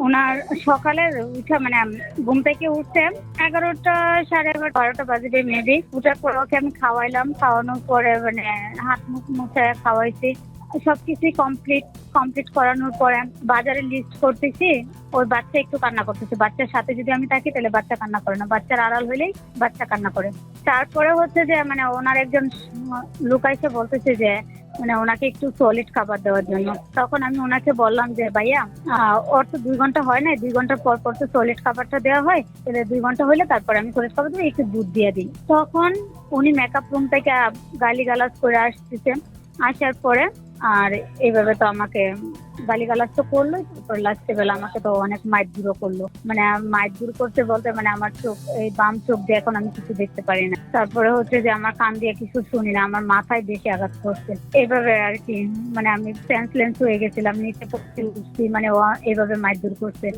ওনার সকালে উঠে মানে ঘুম থেকে উঠছে 11টা, 11:30, 12টা বাজবে মেবি। উঠার পর ওকে আমি খাওয়াইলাম, খাওয়ানোর পরে মানে হাত মুখ মুছে খাওয়াইছি, সবকিছুই কমপ্লিট করানোর পরে বাজারে লিস্ট করতেছি। ওই বাচ্চা একটু কান্না করতেছে, বাচ্চার সাথে যদি আমি থাকি তাহলে বাচ্চা কান্না করে না, বাচ্চার আড়াল হইলেই বাচ্চা কান্না করে। তারপরে হচ্ছে যে মানে ওনার একজন লোক এসে বলতেছে যে মানে ওনাকে একটু সলিড খাবার দেওয়ার জন্য। তখন আমি ওনাকে বললাম যে ভাইয়া ওর তো 2 ঘন্টা হয় না, 2 ঘন্টা পর পর তো সলিড খাবারটা দেওয়া হয়, তাহলে 2 ঘন্টা হলে তারপর আমি সলিড খাবার দিই, একটু দুধ দিয়ে দিই। তখন উনি মেকআপ রুম থেকে গালিগালাজ করে আসতেছে। আসার পরে আর এইভাবে তো আমাকে গালিগালাজ তো করলোই, তারপর লাস্টে বেলা আমাকে তো অনেক মাইর করলো। মানে মাইর করতে বলতে মানে আমার চোখ, এই বাম চোখ দিয়ে এখন আমি কিছু দেখতে পারি না। তারপরে হচ্ছে যে আমার কান দিয়ে কিছু শুনি না, আমার মাথায় বেশি আঘাত করছে। এইভাবে আর কি মানে আমি সেন্সলেস হয়ে গেছিলাম, নিচে পড়তে উঠছি, মানে ও এইভাবে মাইর করছে।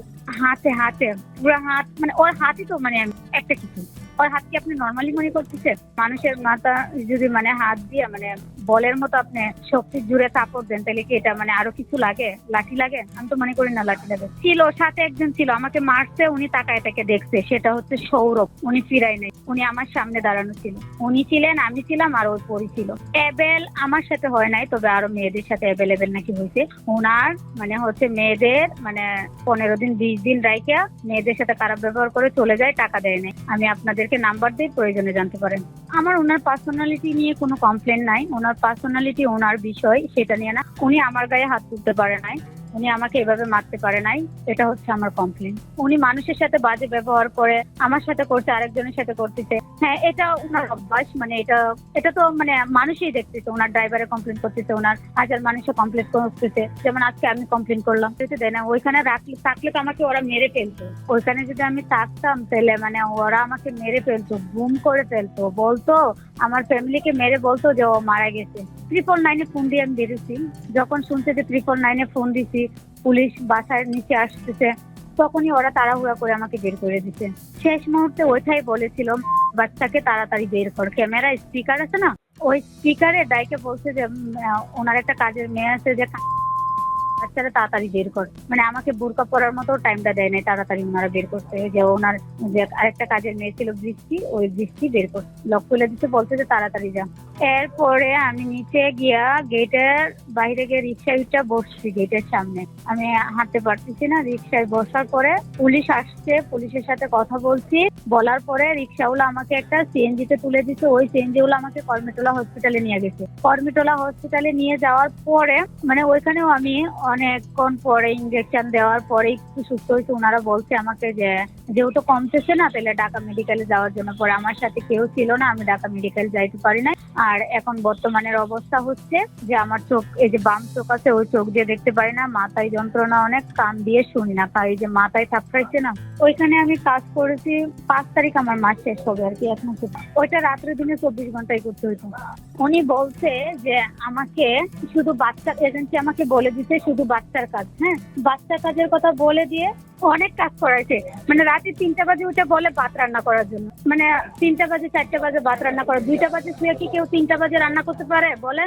হাতে পুরো হাত, মানে ওর হাতই তো মানে একটা কিছু, ওর হাত কি আপনি নর্মালি মনে করতেছেন? মানুষের মাথা যদি মানে হাত দিয়ে মানে বলের মতো আপনি শক্তি জুড়ে কাপড় দেন তাহলে কি এটা মানে আরো কিছু লাগে, লাঠি লাগে? আমি তো মনে করি না লাঠি লাগে। ছিল সাথে একজন ছিল, আমাকে মারছে, উনি তাকায় তাকে দেখছে, সেটা হচ্ছে সৌরভ। উনি ফিরাই নাই, উনি আমার সামনে দাঁড়ানো ছিল। উনি ছিলেন, আমি ছিলাম, আর ওর পরি ছিল। এবেল আমার সাথে হয় নাই, তবে আরো মেয়েদের সাথে অ্যাভেলেবেল নাকি হয়েছে। ওনার মানে হচ্ছে মেয়েদের মানে 15 দিন 20 দিন রাইখা মেয়েদের সাথে খারাপ ব্যবহার করে চলে যায়, টাকা দেয় নাই। আমি আপনাদেরকে নাম্বার দিই, প্রয়োজনে জানতে পারেন। আমার ওনার পার্সোনালিটি নিয়ে কোনো কমপ্লেন নাই, ওনার পার্সোনালিটি ওনার বিষয়, সেটা নিয়ে না। উনি আমার গায়ে হাত তুলতে পারে নাই, উনি আমাকে এভাবে মারতে পারে নাই, এটা হচ্ছে আমার কমপ্লেন। উনি মানুষের সাথে বাজে ব্যবহার করে, আমার সাথে করছে, আরেকজনের সাথে করতেছে। হ্যাঁ, এটা ওনার অভ্যাস, মানে এটা তো মানে মানুষই দেখতেছে। ওনার ড্রাইভারে কমপ্লেন করতেছে, ওনার হাজার মানুষে কমপ্লেন করতেছে। যেমন আজকে আমি কমপ্লেন করলাম, দেয় না। ওইখানে থাকলে তো আমাকে ওরা মেরে ফেলতো। ওইখানে যদি আমি থাকতাম তাহলে মানে ওরা আমাকে মেরে ফেলতো, গুম করে ফেলতো, বলতো আমার ফ্যামিলিকে মেরে বলতো যে ও মারা গেছে। 999-এ ফোন দিয়ে আমি বেরোছি। যখন শুনছে যে 999-এ ফোন দিছি, পুলিশ বাসার নিচে আসতেছে, তখনই ওরা তাড়াহুড়া করে আমাকে বের করে দিচ্ছে। শেষ মুহূর্তে ওইটাই বলেছিল বাচ্চাকে তাড়াতাড়ি বের কর। ক্যামেরা স্পিকার আছে না, ওই স্পিকারে ডাইকে বলছে যে ওনার একটা কাজের মেয়ে আছে, যে বাচ্চারা তাড়াতাড়ি বের কর। মানে আমাকে বোরকা পরার মতো টাইমটা দেয় নাই, তাড়াতাড়ি ওনারা বের করছে। যে ওনার যে আরেকটা কাজের মেয়ে ছিল বৃষ্টি, ওই বৃষ্টি বের করছে, লক খুলে দিতে বলছে যে তাড়াতাড়ি যা। এরপরে আমি নিচে গিয়া গেটের বাইরে গিয়ে রিক্সায় বসছি, গেটের সামনে। আমি হাঁটতে পারতেছি না, রিক্সায় বসার পরে পুলিশ আসছে, পুলিশের সাথে কথা বলছি। বলার পরে রিক্সাওয়ালা আমাকে একটা সিএনজিতে তুলে দিচ্ছে। ওই সিএনজিওয়ালা আমাকে কর্মিটোলা হসপিটালে নিয়ে গেছে। কর্মিটোলা হসপিটালে নিয়ে যাওয়ার পরে মানে ওইখানেও আমি অনেকক্ষণ পরে ইঞ্জেকশন দেওয়ার পরে একটু সুস্থ হয়েছে। ওনারা বলছে আমাকে যে যেহেতু কমতেছে না, তাহলে ঢাকা মেডিকেলে যাওয়ার জন্য। পরে আমার সাথে কেউ ছিল না, আমি ঢাকা মেডিকেল যাইতে পারি না। আর এখন বর্তমানের অবস্থা হচ্ছে যে আমার চোখ, এই যে বাম চোখ আছে, ওই চোখ দিয়ে দেখতে পারি না, মাথায় যন্ত্রণা অনেক, কান দিয়ে শুনি না, এই যে মাথায় থাপড়াইছে না। ওইখানে আমি কাজ করেছি, 5 তারিখ আমার মাস শেষ হবে আর কি, 1 মাস। ওইটা রাত্রে দিনে 24 ঘন্টায় করতে হইতো। উনি বলছে যে আমাকে শুধু বাচ্চার এজেন্সি আমাকে বলে দিতে শুধু বাচ্চার কাজ, হ্যাঁ বাচ্চার কাজের কথা বলে দিয়ে অনেক কাজ করাইছে। মানে রাতে 3টা বাজে উঠে বলে ভাত রান্না করার জন্য, মানে 3টা বাজে 4টা বাজে ভাত রান্না করা। 2টা বাজে শুয়ে কি কেউ 3টা বাজে রান্না করতে পারে বলেন?